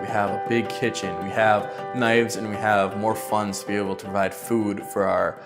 We have a big kitchen, we have knives, and we have more funds to be able to provide food for our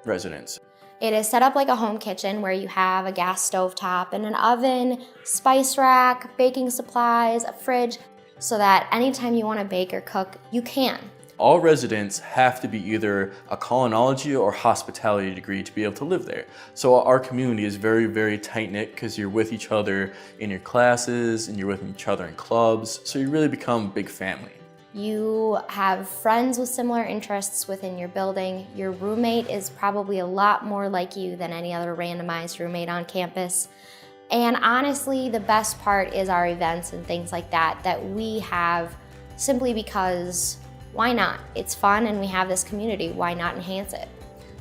residents. It is set up like a home kitchen where you have a gas stove top and an oven, spice rack, baking supplies, a fridge, so that anytime you want to bake or cook, you can. All residents have to be either a culinology or hospitality degree to be able to live there. So our community is very, very tight-knit because you're with each other in your classes and you're with each other in clubs, so you really become a big family. You have friends with similar interests within your building. Your roommate is probably a lot more like you than any other randomized roommate on campus. And honestly, the best part is our events and things like that we have simply because why not? It's fun and we have this community, why not enhance it?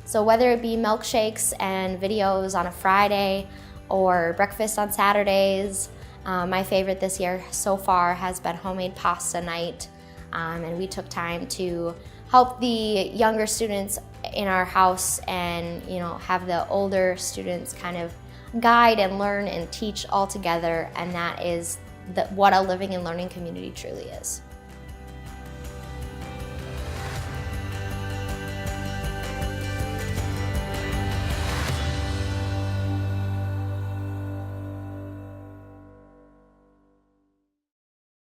So whether it be milkshakes and videos on a Friday or breakfast on Saturdays, my favorite this year so far has been homemade pasta night. And we took time to help the younger students in our house and have the older students kind of guide and learn and teach all together, and that is what a living and learning community truly is.